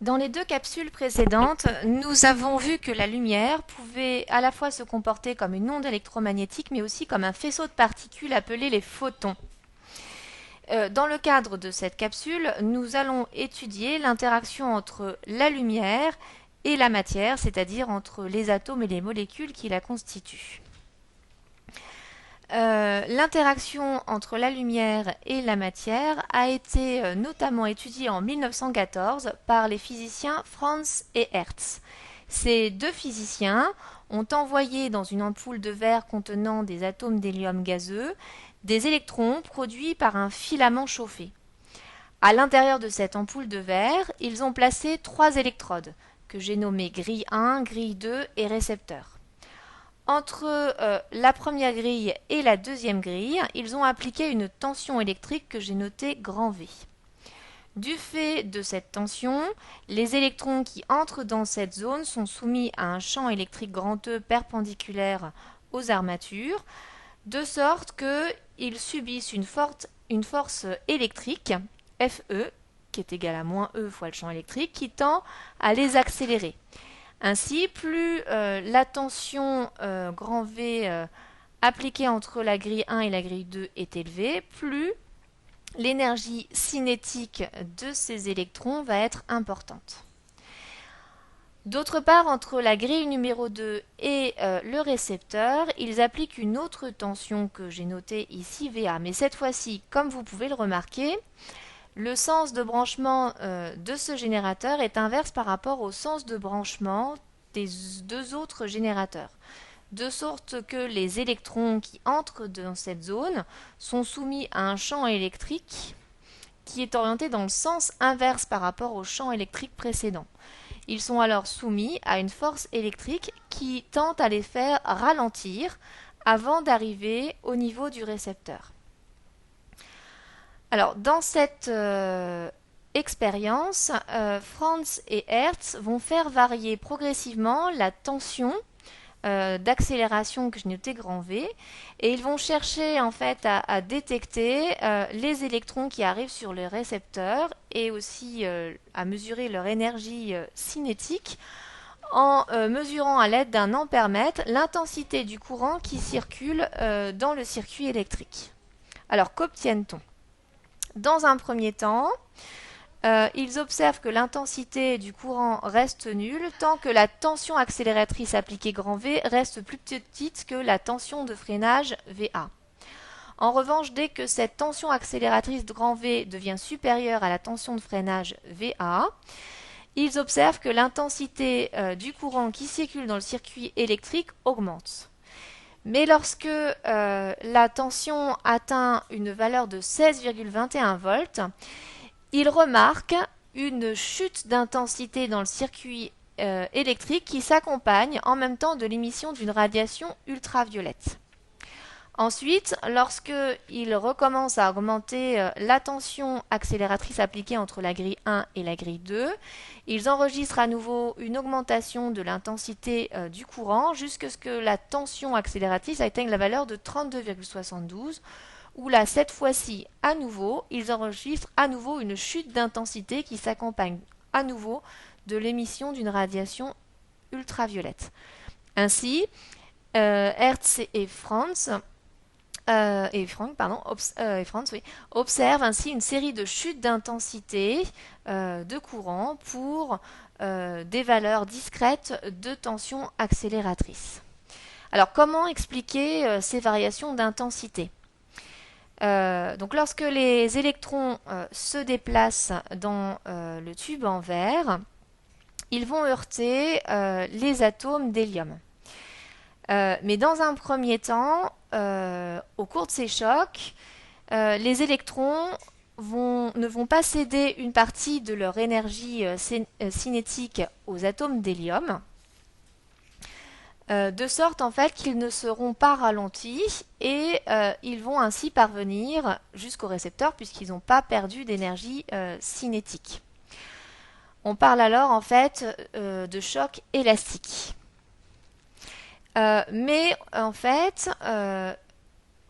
Dans les deux capsules précédentes, nous avons vu que la lumière pouvait à la fois se comporter comme une onde électromagnétique, mais aussi comme un faisceau de particules appelé les photons. Dans le cadre de cette capsule, nous allons étudier l'interaction entre la lumière et la matière, c'est-à-dire entre les atomes et les molécules qui la constituent. L'interaction entre la lumière et la matière a été notamment étudiée en 1914 par les physiciens Franz et Hertz. Ces deux physiciens ont envoyé dans une ampoule de verre contenant des atomes d'hélium gazeux des électrons produits par un filament chauffé. À l'intérieur de cette ampoule de verre, ils ont placé trois électrodes que j'ai nommées grille 1, grille 2 et récepteur. Entre la première grille et la deuxième grille, ils ont appliqué une tension électrique que j'ai notée grand V. Du fait de cette tension, les électrons qui entrent dans cette zone sont soumis à un champ électrique grand E perpendiculaire aux armatures, de sorte qu'ils subissent une force électrique, Fe, qui est égale à moins E fois le champ électrique, qui tend à les accélérer. Ainsi, plus la tension grand V appliquée entre la grille 1 et la grille 2 est élevée, plus l'énergie cinétique de ces électrons va être importante. D'autre part, entre la grille numéro 2 et le récepteur, ils appliquent une autre tension que j'ai notée ici, VA. Mais cette fois-ci, comme vous pouvez le remarquer, le sens de branchement de ce générateur est inverse par rapport au sens de branchement des deux autres générateurs, de sorte que les électrons qui entrent dans cette zone sont soumis à un champ électrique qui est orienté dans le sens inverse par rapport au champ électrique précédent. Ils sont alors soumis à une force électrique qui tente à les faire ralentir avant d'arriver au niveau du récepteur. Alors, dans cette expérience, Franz et Hertz vont faire varier progressivement la tension d'accélération que je notais grand V, et ils vont chercher en fait à détecter les électrons qui arrivent sur le récepteur et aussi à mesurer leur énergie cinétique en mesurant à l'aide d'un ampèremètre l'intensité du courant qui circule dans le circuit électrique. Alors qu'obtiennent-on? Dans un premier temps, ils observent que l'intensité du courant reste nulle tant que la tension accélératrice appliquée grand V reste plus petite que la tension de freinage VA. En revanche, dès que cette tension accélératrice de grand V devient supérieure à la tension de freinage VA, ils observent que l'intensité du courant qui circule dans le circuit électrique augmente. Mais lorsque la tension atteint une valeur de 16,21 volts, ils remarquent une chute d'intensité dans le circuit électrique qui s'accompagne en même temps de l'émission d'une radiation ultraviolette. Ensuite, lorsqu'ils recommencent à augmenter la tension accélératrice appliquée entre la grille 1 et la grille 2, ils enregistrent à nouveau une augmentation de l'intensité du courant jusqu'à ce que la tension accélératrice atteigne la valeur de 32,72, où là, cette fois-ci, à nouveau, ils enregistrent à nouveau une chute d'intensité qui s'accompagne à nouveau de l'émission d'une radiation ultraviolette. Ainsi, Hertz et Franz observent ainsi une série de chutes d'intensité de courant pour des valeurs discrètes de tension accélératrice. Alors, comment expliquer ces variations d'intensité? Donc lorsque les électrons se déplacent dans le tube en verre, ils vont heurter les atomes d'hélium. Mais dans un premier temps, au cours de ces chocs, les électrons ne vont pas céder une partie de leur énergie cinétique aux atomes d'hélium, de sorte en fait qu'ils ne seront pas ralentis et ils vont ainsi parvenir jusqu'au récepteur puisqu'ils n'ont pas perdu d'énergie cinétique. On parle alors en fait de choc élastique. Mais en fait,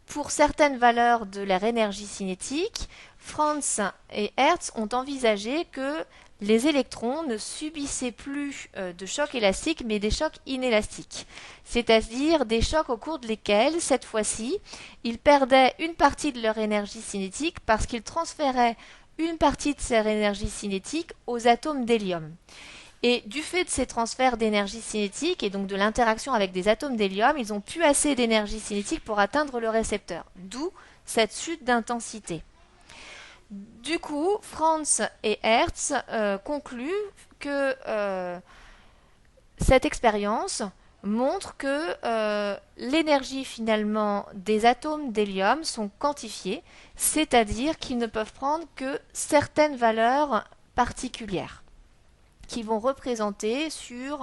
pour certaines valeurs de leur énergie cinétique, Franz et Hertz ont envisagé que les électrons ne subissaient plus de chocs élastiques, mais des chocs inélastiques, c'est-à-dire des chocs au cours desquels, cette fois-ci, ils perdaient une partie de leur énergie cinétique parce qu'ils transféraient une partie de leur énergie cinétique aux atomes d'hélium. Et du fait de ces transferts d'énergie cinétique et donc de l'interaction avec des atomes d'hélium, ils ont plus assez d'énergie cinétique pour atteindre le récepteur, d'où cette chute d'intensité. Du coup, Franz et Hertz concluent que cette expérience montre que l'énergie finalement des atomes d'hélium sont quantifiées, c'est-à-dire qu'ils ne peuvent prendre que certaines valeurs particulières qui vont représenter sous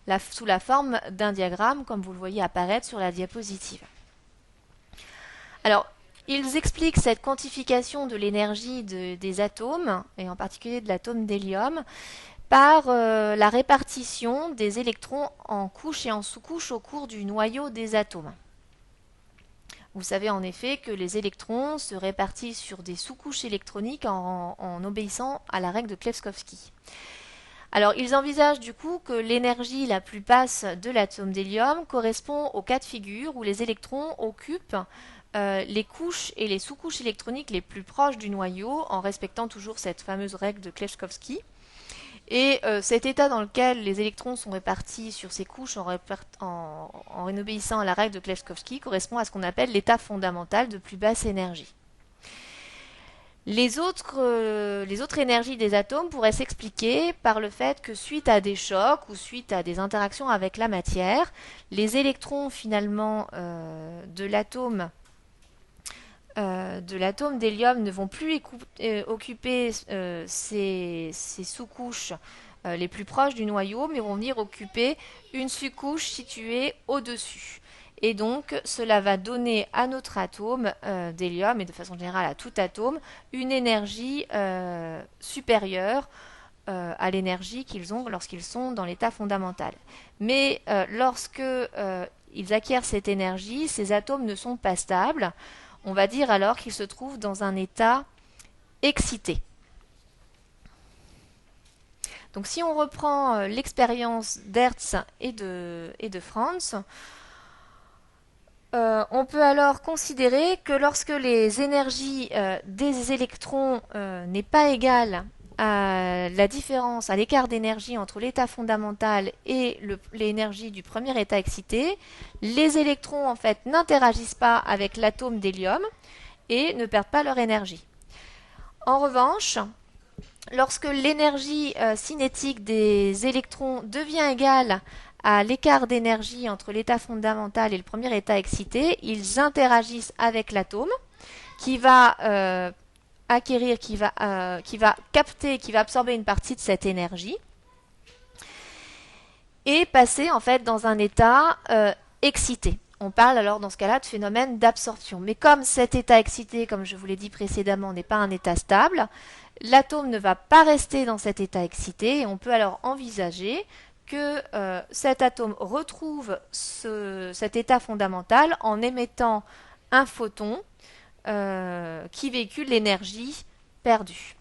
la forme d'un diagramme comme vous le voyez apparaître sur la diapositive. Alors, ils expliquent cette quantification de l'énergie des atomes, et en particulier de l'atome d'hélium, par la répartition des électrons en couches et en sous-couches au cours du noyau des atomes. Vous savez en effet que les électrons se répartissent sur des sous-couches électroniques en obéissant à la règle de Klevskovsky. Alors, ils envisagent du coup que l'énergie la plus basse de l'atome d'hélium correspond au cas de figure où les électrons occupent les couches et les sous-couches électroniques les plus proches du noyau en respectant toujours cette fameuse règle de Klevskovsky. Et cet état dans lequel les électrons sont répartis sur ces couches en obéissant à la règle de Klevskovsky correspond à ce qu'on appelle l'état fondamental de plus basse énergie. Les autres énergies des atomes pourraient s'expliquer par le fait que suite à des chocs ou suite à des interactions avec la matière, les électrons finalement de l'atome d'hélium ne vont plus occuper ces sous-couches les plus proches du noyau, mais vont venir occuper une sous-couche située au-dessus. Et donc, cela va donner à notre atome d'hélium, et de façon générale à tout atome, une énergie supérieure à l'énergie qu'ils ont lorsqu'ils sont dans l'état fondamental. Mais lorsque ils acquièrent cette énergie, ces atomes ne sont pas stables. On va dire alors qu'ils se trouvent dans un état excité. Donc si on reprend l'expérience d'Hertz et de Franz, on peut alors considérer que lorsque les énergies des électrons n'est pas égale à la différence, à l'écart d'énergie entre l'état fondamental et l'énergie du premier état excité, les électrons en fait n'interagissent pas avec l'atome d'hélium et ne perdent pas leur énergie. En revanche, lorsque l'énergie cinétique des électrons devient égale à l'écart d'énergie entre l'état fondamental et le premier état excité, ils interagissent avec l'atome qui va acquérir, qui va capter, qui va absorber une partie de cette énergie et passer en fait dans un état excité. On parle alors dans ce cas-là de phénomène d'absorption. Mais comme cet état excité, comme je vous l'ai dit précédemment, n'est pas un état stable, l'atome ne va pas rester dans cet état excité et on peut alors envisager que cet atome retrouve cet état fondamental en émettant un photon qui véhicule l'énergie perdue.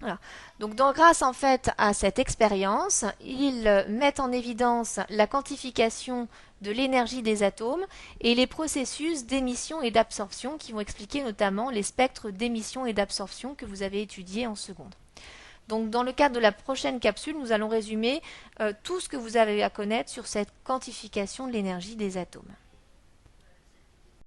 Voilà. Donc, grâce en fait à cette expérience, ils mettent en évidence la quantification de l'énergie des atomes et les processus d'émission et d'absorption qui vont expliquer notamment les spectres d'émission et d'absorption que vous avez étudiés en seconde. Donc, dans le cadre de la prochaine capsule, nous allons résumer tout ce que vous avez à connaître sur cette quantification de l'énergie des atomes.